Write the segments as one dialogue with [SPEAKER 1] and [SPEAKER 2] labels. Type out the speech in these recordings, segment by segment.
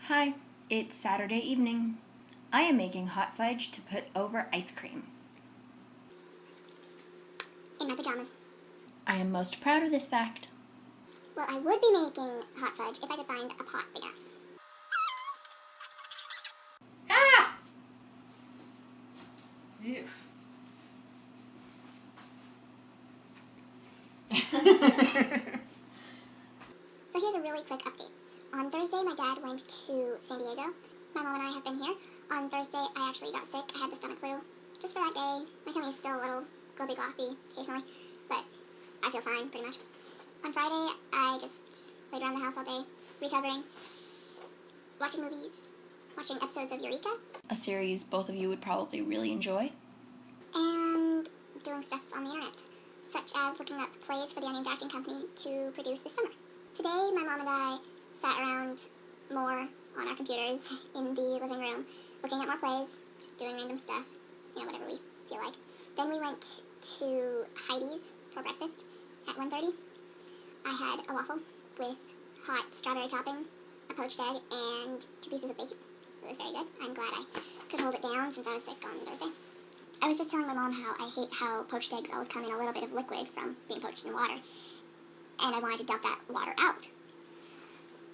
[SPEAKER 1] Hi, it's Saturday evening. I am making hot fudge to put over ice cream.
[SPEAKER 2] In my pajamas.
[SPEAKER 1] I am most proud of this fact.
[SPEAKER 2] Well, I would be making hot fudge if I could find a pot big enough.
[SPEAKER 1] Ah! Ew.
[SPEAKER 2] So here's a really quick update. On Thursday, my dad went to San Diego. My mom and I have been here. On Thursday, I actually got sick. I had the stomach flu. Just for that day. My tummy is still a little globby-gloppy occasionally, but I feel fine, pretty much. On Friday, I just laid around the house all day, recovering, watching movies, watching episodes of Eureka,
[SPEAKER 1] A series both of you would probably really enjoy.
[SPEAKER 2] and doing stuff on the internet, such as looking up plays for the Unnamed Acting Company to produce this summer. Today, my mom and I sat around more on our computers in the living room, looking at more plays, just doing random stuff, whatever we feel like. Then we went to Heidi's for breakfast at 1:30. I had a waffle with hot strawberry topping, a poached egg, and 2 pieces of bacon. It was very good. I'm glad I could hold it down since I was sick on Thursday. I was just telling my mom how I hate how poached eggs always come in a little bit of liquid from being poached in water, and I wanted to dump that water out.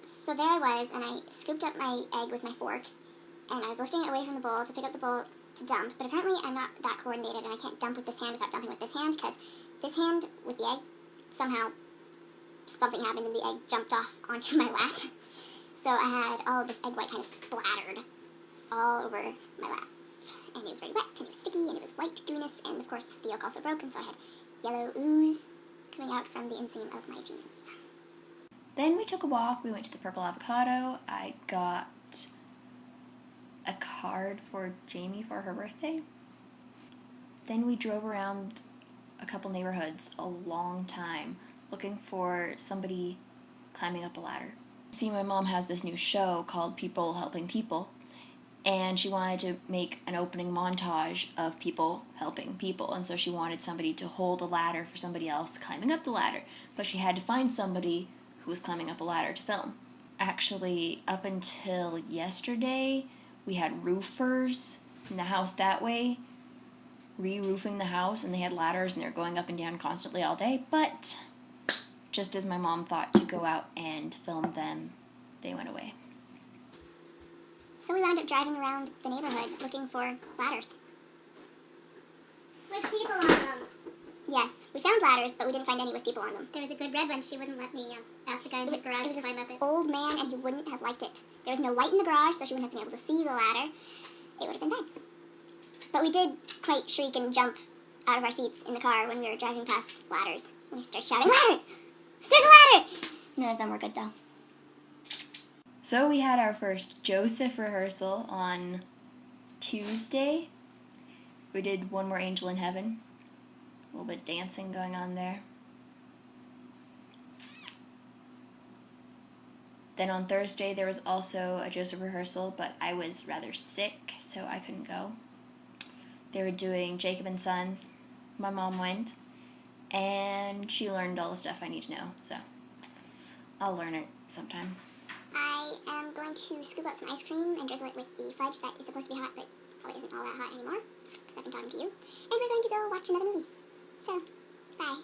[SPEAKER 2] So there I was, and I scooped up my egg with my fork, and I was lifting it away from the bowl to pick up the bowl to dump, but apparently I'm not that coordinated, and I can't dump with this hand without dumping with this hand, because this hand with the egg, somehow something happened and the egg jumped off onto my lap. So I had all of this egg white kind of splattered all over my lap. And it was very wet, and it was sticky, and it was white gooiness, and of course the yolk also broke, and so I had yellow ooze coming out from the inseam of my jeans.
[SPEAKER 1] Then we took a walk. We went to the Purple Avocado. I got a card for Jamie for her birthday. Then we drove around a couple neighborhoods a long time looking for somebody climbing up a ladder. See, my mom has this new show called People Helping People, and she wanted to make an opening montage of people helping people, and so she wanted somebody to hold a ladder for somebody else climbing up the ladder, but she had to find somebody who was climbing up a ladder to film. Actually, up until yesterday, we had roofers in the house that way, re-roofing the house, and they had ladders and they were going up and down constantly all day, but just as my mom thought to go out and film them, they went away.
[SPEAKER 2] So we wound up driving around the neighborhood looking for ladders. With people on them. Yes, we found ladders, but we didn't find any with people on them.
[SPEAKER 3] There was a good red one. She wouldn't let me ask the guy in his garage to climb up it.
[SPEAKER 2] Old man, and he wouldn't have liked it. There was no light in the garage, so she wouldn't have been able to see the ladder. It would have been bad. But we did quite shriek and jump out of our seats in the car when we were driving past ladders. We started shouting, "Ladder! There's a ladder!" None of them were good, though.
[SPEAKER 1] So we had our first Joseph rehearsal on Tuesday. We did One More Angel in Heaven. A little bit of dancing going on there. Then on Thursday there was also a Joseph rehearsal, but I was rather sick, so I couldn't go. They were doing Jacob and Sons. My mom went, and she learned all the stuff I need to know, so I'll learn it sometime.
[SPEAKER 2] I am going to scoop up some ice cream and drizzle it with the fudge that is supposed to be hot, but probably isn't all that hot anymore, because I've been talking to you. And we're going to go watch another movie. So, bye.